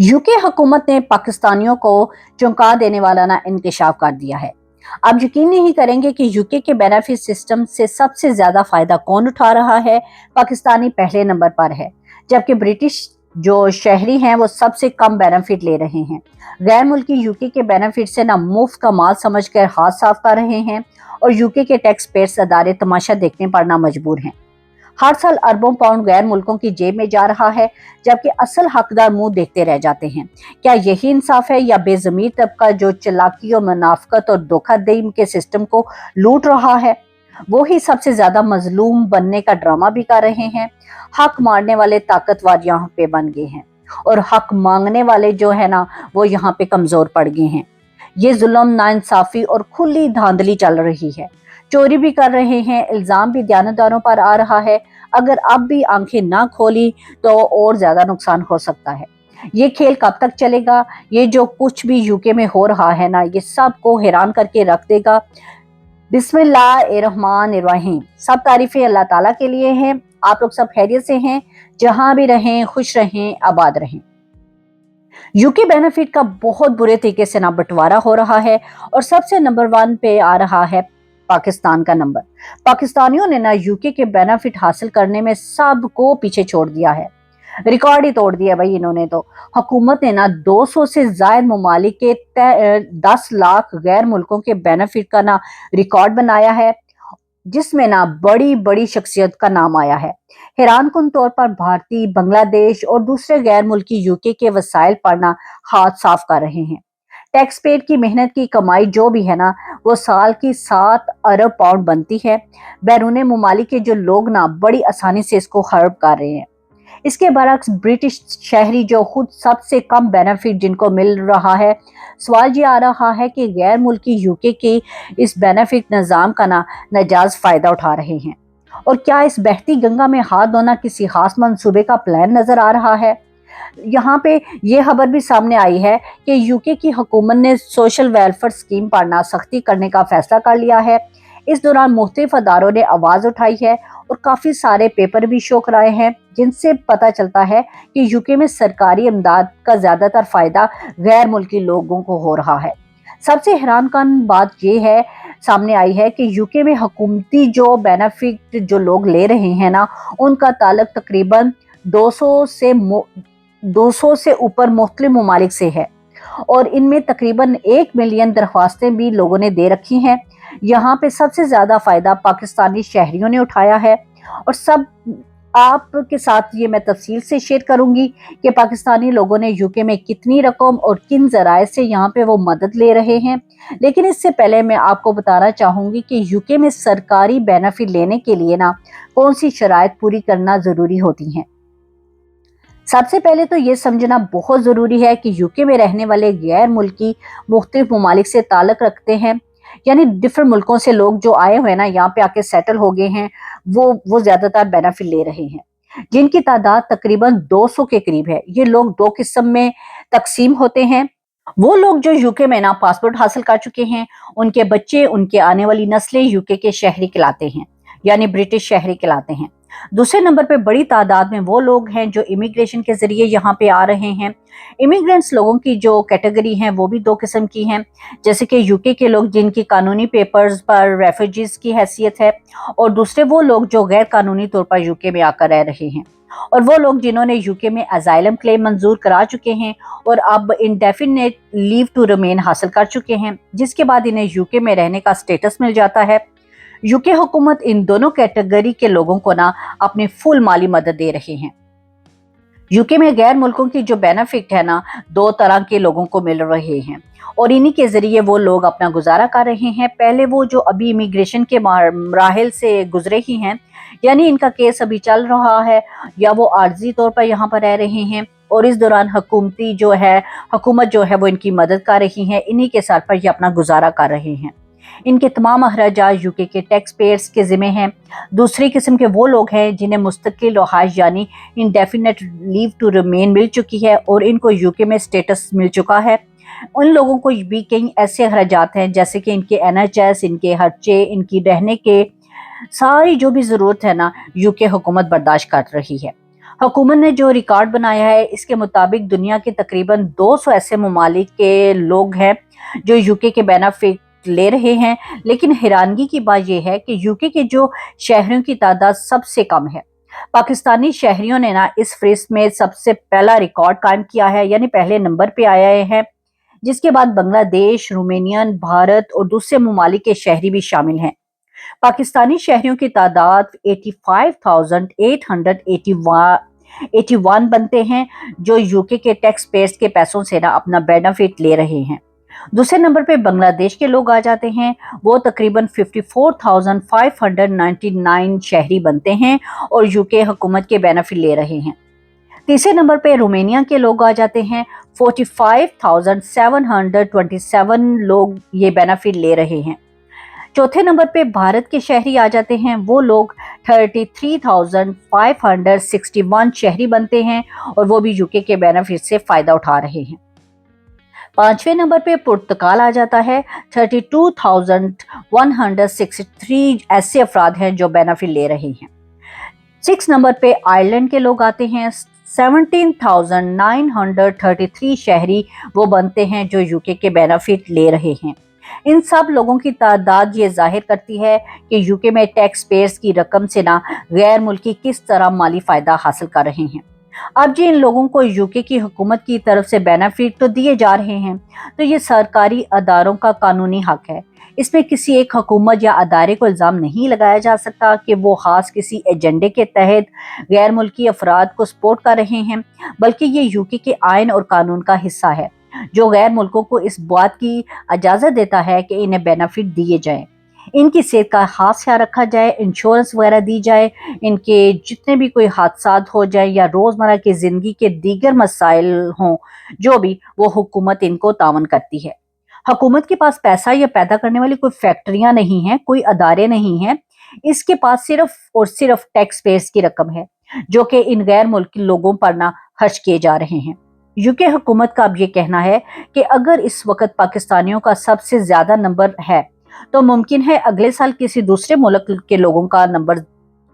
UK हुकूमत ने पाकिस्तानियों को चौंका देने वाला ना इंकशाफ कर दिया है। आप यकीन नहीं करेंगे कि यूके के बेनिफिट सिस्टम से सबसे ज्यादा फायदा कौन उठा रहा है। पाकिस्तानी पहले नंबर पर है, जबकि ब्रिटिश जो शहरी हैं वो सबसे कम बेनिफिट ले रहे हैं। गैर मुल्की यूके के बेनिफिट से ना मुफ्त का माल समझकर हाथ साफ कर रहे हैं और यूके के टैक्स पेयर्स अदारे तमाशा देखने पर ना मजबूर हैं। हर साल अरबों पाउंड गैर मुल्कों की जेब में जा रहा है, जबकि असल हकदार मुंह देखते रह जाते हैं। क्या यही इंसाफ है या बेजमीर तबका जो चालाकी और मुनाफकत और धोखाधड़ी के सिस्टम को लूट रहा है, वो ही सबसे ज्यादा मजलूम बनने का ड्रामा भी कर रहे हैं। हक मारने वाले ताकतवर यहाँ पे बन गए हैं और हक मांगने वाले जो है ना वो यहाँ पे कमजोर पड़ गए हैं। ये जुल्म, नाइंसाफी और खुली धांधली चल रही है। चोरी भी कर रहे हैं, इल्जाम भी दयानतदारों पर आ रहा है। अगर अब भी आंखें ना खोली तो और ज्यादा नुकसान हो सकता है। ये खेल कब तक चलेगा? ये जो कुछ भी यूके में हो रहा है ना, ये सबको हैरान करके रख देगा। बिस्मिल्लाहिर्रहमानिर्रहीम। सब तारीफें अल्लाह ताला के लिए हैं। आप लोग सब खैरियत से हैं? जहां भी रहें खुश रहें, आबाद रहें। यूके बेनिफिट का बहुत बुरे तरीके से ना बंटवारा हो रहा है और सबसे नंबर 1 पे आ रहा है पाकिस्तान का नंबर। पाकिस्तानियों ने ना यूके के बेनिफिट हासिल करने में सबको पीछे छोड़ दिया है। रिकॉर्ड ही तोड़ दिया भाई इन्होंने तो। हुकूमत ने ना 200 से ज्यादा ममालिक के 10 लाख गैर मुल्कों के बेनिफिट का ना रिकॉर्ड बनाया है, जिसमें ना बड़ी बड़ी शख्सियत का नाम आया है। हैरान कुन तौर पर भारतीय, बांग्लादेश और दूसरे गैर मुल्की यूके के वसाइल पर ना हाथ साफ कर रहे हैं। टैक्स पेड की मेहनत की कमाई जो भी है ना वो साल की 7 अरब पाउंड बनती है। बैरून मुमालिक के जो लोग ना बड़ी आसानी से इसको हड़प कर रहे हैं। इसके बरक्स ब्रिटिश शहरी जो खुद सबसे कम बेनिफिट जिनको मिल रहा है, सवाल ये आ रहा है कि गैर मुल्की यूके के इस बेनिफिट निज़ाम का ना नाजायज फायदा उठा रहे हैं। और क्या इस बहती गंगा में हाथ धोना किसी खास मंसूबे का प्लान नजर आ रहा है? यहाँ पे ये खबर भी सामने आई है कि यूके की हुकूमत ने सोशल वेलफेयर स्कीम पर ना सख्ती करने का फैसला कर लिया है। इस दौरान मुख्तलिफ अदारों ने आवाज उठाई है और काफी सारे पेपर भी शो कराए हैं, जिनसे पता चलता है कि यूके में सरकारी इमदाद का ज्यादातर फायदा गैर मुल्की लोगों को हो रहा है। सबसे हैरानकुन बात यह है सामने आई है कि यूके में हुकूमती जो बेनिफिट जो लोग ले रहे हैं ना, उनका ताल्लुक तकरीबन 200 से ऊपर मुख्तलिफ ममालिक से है और इनमें तकरीबन 1 मिलियन दरख्वास्तें भी लोगों ने दे रखी हैं। यहाँ पे सबसे ज्यादा फायदा पाकिस्तानी शहरियों ने उठाया है और सब आपके साथ ये मैं तफसील से शेयर करूंगी कि पाकिस्तानी लोगों ने यूके में कितनी रकम और किन जराए से यहाँ पे वो मदद ले रहे हैं। लेकिन इससे पहले मैं आपको बताना चाहूंगी कि यूके में सरकारी बेनिफिट लेने के लिए ना कौन सी शराइत पूरी करना जरूरी होती हैं। सबसे पहले तो ये समझना बहुत ज़रूरी है कि यूके में रहने वाले गैर मुल्की मुख्तलिफ ममालिक से ताल्लुक़ रखते हैं, यानी डिफरेंट मुल्कों से लोग जो आए हुए हैं ना, यहाँ पे आके सेटल हो गए हैं, वो ज़्यादातर बेनिफिट ले रहे हैं, जिनकी तादाद तकरीबन 200 के करीब है। ये लोग 2 किस्म में तकसीम होते हैं। वो लोग जो यूके में ना पासपोर्ट हासिल कर चुके हैं, उनके बच्चे, उनके आने वाली नस्लें यूके के शहरी कहलाते हैं, यानी ब्रिटिश शहरी कहलाते हैं। दूसरे नंबर पे बड़ी तादाद में वो लोग हैं जो इमिग्रेशन के जरिए यहाँ पे आ रहे हैं। इमिग्रेंट्स लोगों की जो कैटेगरी हैं वो भी 2 किस्म की हैं, जैसे कि यूके के लोग जिनकी कानूनी पेपर्स पर रेफ्यूजीज की हैसियत है, और दूसरे वो लोग जो गैर कानूनी तौर पर यूके में आकर रह रहे हैं, और वो लोग जिन्होंने यूके में अजाइलम क्लेम मंजूर करा चुके हैं और अब इंडेफिनेट लीव टू रिमेन हासिल कर चुके हैं, जिसके बाद इन्हें यूके में रहने का स्टेटस मिल जाता है। यूके हुकूमत इन दोनों कैटेगरी के लोगों को ना अपनी फुल माली मदद दे रहे हैं। यूके में गैर मुल्कों की जो बेनिफिट है ना 2 तरह के लोगों को मिल रहे हैं और इन्हीं के जरिए वो लोग अपना गुजारा कर रहे हैं। पहले वो जो अभी इमिग्रेशन के मराहिल से गुजरे ही हैं, यानी इनका केस अभी चल रहा है या वो आर्जी तौर पर यहाँ पर रह रहे हैं और इस दौरान हुकूमत जो है वो इनकी मदद कर रही है, इन्हीं के सर पर ये अपना गुजारा कर रहे हैं। इनके तमाम अखराजात यूके के टैक्स पेयर्स के जिम्मे हैं। दूसरी किस्म के वो लोग हैं जिन्हें मुस्तकिल रहायश यानी इंडेफिनेट लीव टू रिमेन मिल चुकी है और इनको यूके में स्टेटस मिल चुका है। उन लोगों को भी कई ऐसे अखराजात हैं जैसे कि इनके NHS, इनके खर्चे, इनकी रहने के सारी जो भी ज़रूरत है ना यूके हुकूमत बर्दाश्त कर रही है। हुकूमत ने जो रिकॉर्ड बनाया है इसके मुताबिक दुनिया के तकरीबन 200 ऐसे ममालिक के लोग हैं जो यूके के बेनिफिट ले रहे हैं, लेकिन हैरानगी की बात यह है कि यूके के जो शहरियों की तादाद सबसे कम है। पाकिस्तानी शहरियों ने ना इस फहरिस्त में सबसे पहला रिकॉर्ड कायम किया है, यानी पहले नंबर पे आए हैं, जिसके बाद बांग्लादेश, रोमानियन, भारत और दूसरे ममालिक के शहरी भी शामिल हैं। पाकिस्तानी शहरियों की तादाद 85,881 बनते हैं, जो यूके के टैक्स पेयर्स के पैसों से ना अपना बेनिफिट ले रहे हैं। दूसरे नंबर पे बांग्लादेश के लोग आ जाते हैं, वो तकरीबन 54,599 शहरी बनते हैं और यूके हुकूमत के बेनिफिट ले रहे हैं। तीसरे नंबर पे रोमानिया के लोग आ जाते हैं, 45,727 लोग ये बेनिफिट ले रहे हैं। चौथे नंबर पे भारत के शहरी आ जाते हैं, वो लोग 33,561 शहरी बनते हैं और वो भी यूके के बेनिफिट से फायदा उठा रहे हैं। पांचवें नंबर पे पुर्तगाल आ जाता है, 32,163 ऐसे अफराद हैं जो बेनिफिट ले रहे हैं। 6 नंबर पे आयरलैंड के लोग आते हैं, 17,933 शहरी वो बनते हैं जो यूके के बेनिफिट ले रहे हैं। इन सब लोगों की तादाद ये जाहिर करती है कि यूके में टैक्स पेयर्स की रकम से ना गैर मुल्की किस तरह माली फायदा हासिल कर रहे हैं। अब जी इन लोगों को यूके की हुकूमत की तरफ से बेनिफिट तो दिए जा रहे हैं, तो ये सरकारी अदारों का कानूनी हक है। इसमें किसी एक हुकूमत या अदारे को इल्ज़ाम नहीं लगाया जा सकता कि वो खास किसी एजेंडे के तहत गैर मुल्की अफराद को सपोर्ट कर रहे हैं, बल्कि ये यूके के आइन और कानून का हिस्सा है जो गैर मुल्कों को इस बात की इजाज़त देता है कि इन्हें बेनिफिट दिए जाएं, इनकी सेहत का खास ख्याल रखा जाए, इंश्योरेंस वगैरह दी जाए, इनके जितने भी कोई हादसात हो जाए या रोज़मर्रा की ज़िंदगी के दीगर मसाइल हों, जो भी वो हुकूमत इनको तावन करती है। हुकूमत के पास पैसा या पैदा करने वाली कोई फैक्ट्रियां नहीं हैं, कोई अदारे नहीं हैं, इसके पास सिर्फ और सिर्फ टैक्स पेयर्स की रकम है जो कि इन गैर मुल्की लोगों पर ना खर्च किए जा रहे हैं। यूके हुकूमत का अब ये कहना है कि अगर इस वक्त पाकिस्तानियों का सबसे ज्यादा नंबर है तो मुमकिन है अगले साल किसी दूसरे मुल्क के लोगों का नंबर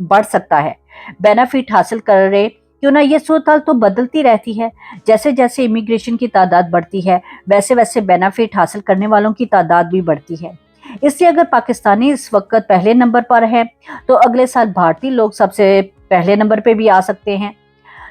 बढ़ सकता है। बेनिफिट हासिल कर रहे क्यों ना, ये सूरत तो बदलती रहती है। जैसे जैसे इमिग्रेशन की तादाद बढ़ती है वैसे वैसे बेनिफिट हासिल करने वालों की तादाद भी बढ़ती है। इसलिए अगर पाकिस्तानी इस वक्त पहले नंबर पर है तो अगले साल भारतीय लोग सबसे पहले नंबर पे भी आ सकते हैं।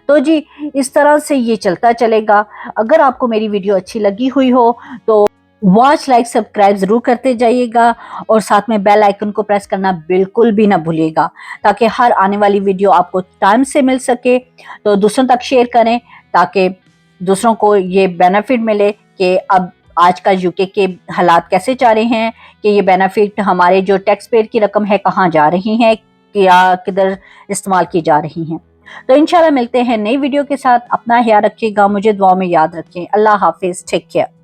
तो जी इस तरह से ये चलता चलेगा। अगर आपको मेरी वीडियो अच्छी लगी हुई हो तो वॉच, लाइक, सब्सक्राइब जरूर करते जाइएगा और साथ में बेल आइकन को प्रेस करना बिल्कुल भी ना भूलिएगा, ताकि हर आने वाली वीडियो आपको टाइम से मिल सके। तो दूसरों तक शेयर करें ताकि दूसरों को ये बेनिफिट मिले कि अब आजकल यूके के हालात कैसे जा रहे हैं, कि ये बेनिफिट हमारे जो टैक्स पेयर की रकम है कहाँ जा रही हैं या किधर इस्तेमाल की जा रही हैं। तो इंशाल्लाह मिलते हैं नई वीडियो के साथ। अपना ख्याल रखिएगा, मुझे दुआ में याद रखें। अल्लाह हाफिज, टेक केयर।